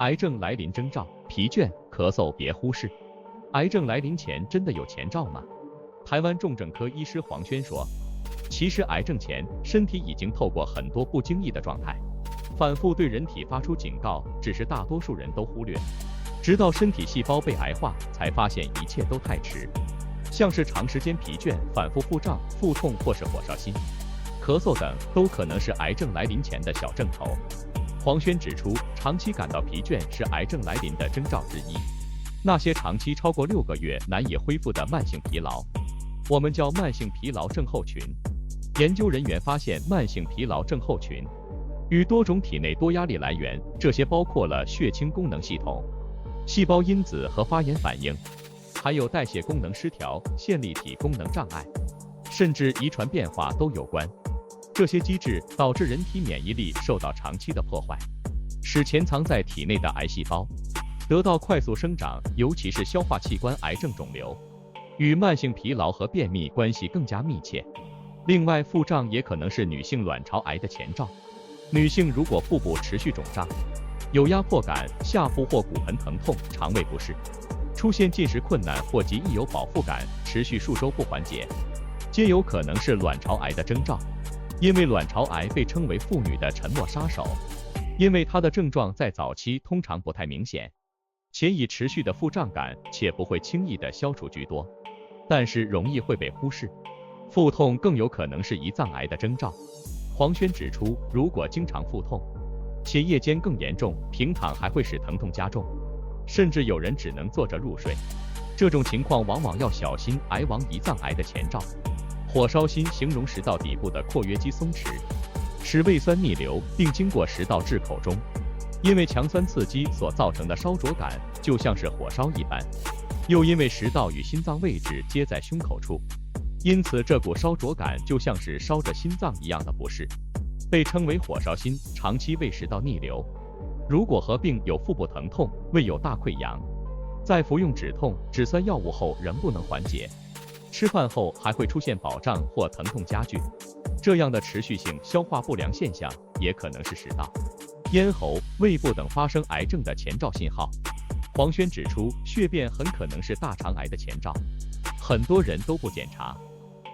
癌症来临征兆：疲倦、咳嗽别忽视。癌症来临前真的有前兆吗？台湾重症科医师黄轩说，其实癌症前身体已经透过很多不经意的状态，反复对人体发出警告，只是大多数人都忽略，直到身体细胞被癌化，才发现一切都太迟。像是长时间疲倦、反复腹胀、腹痛或是火烧心、咳嗽等，都可能是癌症来临前的小症头。黄轩指出，长期感到疲倦是癌症来临的征兆之一。那些长期超过6个月难以恢复的慢性疲劳，我们叫慢性疲劳症候群。研究人员发现，慢性疲劳症候群与多种体内多压力来源，这些包括了血清功能系统、细胞因子和发炎反应，还有代谢功能失调、线粒体功能障碍，甚至遗传变化都有关。这些机制导致人体免疫力受到长期的破坏，使潜藏在体内的癌细胞得到快速生长，尤其是消化器官癌症肿瘤，与慢性疲劳和便秘关系更加密切。另外，腹胀也可能是女性卵巢癌的前兆。女性如果腹部持续肿胀，有压迫感、下腹或骨盆疼痛、肠胃不适，出现进食困难或极易有饱腹感，持续数周不缓解，皆有可能是卵巢癌的征兆。因为卵巢癌被称为妇女的沉默杀手，因为它的症状在早期通常不太明显，且以持续的腹胀感，且不会轻易的消除居多，但是容易会被忽视。腹痛更有可能是胰脏癌的征兆。黄轩指出，如果经常腹痛，且夜间更严重，平躺还会使疼痛加重，甚至有人只能坐着入睡。这种情况往往要小心癌王胰脏癌的前兆。火烧心形容食道底部的括约肌松弛，使胃酸逆流，并经过食道至口中。因为强酸刺激所造成的烧灼感，就像是火烧一般。又因为食道与心脏位置皆在胸口处，因此这股烧灼感就像是烧着心脏一样的不适，被称为火烧心。长期胃食道逆流，如果合并有腹部疼痛、胃有大溃疡，在服用止痛、止酸药物后仍不能缓解，吃饭后还会出现饱胀或疼痛加剧，这样的持续性消化不良现象也可能是食道、咽喉、胃部等发生癌症的前兆信号。黄轩指出，血便很可能是大肠癌的前兆，很多人都不检查，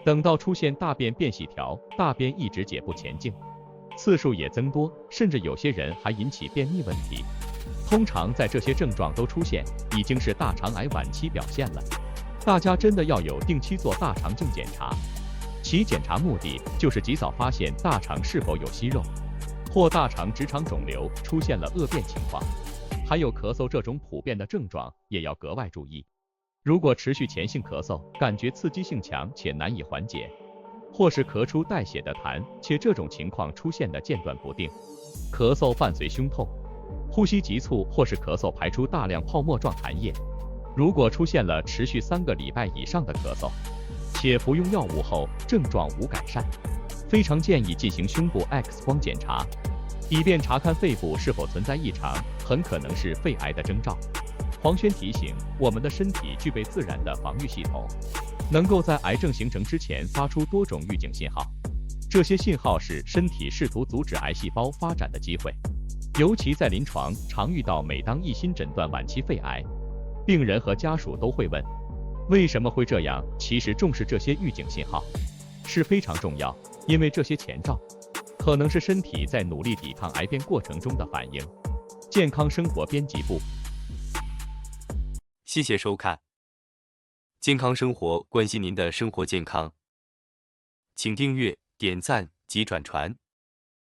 等到出现大便变细条、大便一直解不前进，次数也增多，甚至有些人还引起便秘问题。通常在这些症状都出现，已经是大肠癌晚期表现了。大家真的要有定期做大肠镜检查，其检查目的就是及早发现大肠是否有息肉，或大肠直肠肿瘤出现了恶变情况。还有咳嗽这种普遍的症状也要格外注意。如果持续前性咳嗽，感觉刺激性强且难以缓解，或是咳出带血的痰，且这种情况出现的间断不定，咳嗽伴随胸痛、呼吸急促，或是咳嗽排出大量泡沫状痰液，如果出现了持续3个礼拜以上的咳嗽，且服用药物后症状无改善，非常建议进行胸部 X 光检查，以便查看肺部是否存在异常，很可能是肺癌的征兆。黄轩提醒，我们的身体具备自然的防御系统，能够在癌症形成之前发出多种预警信号，这些信号是身体试图阻止癌细胞发展的机会。尤其在临床常遇到，每当一新诊断晚期肺癌，病人和家属都会问，为什么会这样？其实重视这些预警信号是非常重要，因为这些前兆可能是身体在努力抵抗癌变过程中的反应。健康生活编辑部，谢谢收看。健康生活关心您的生活健康，请订阅、点赞及转传。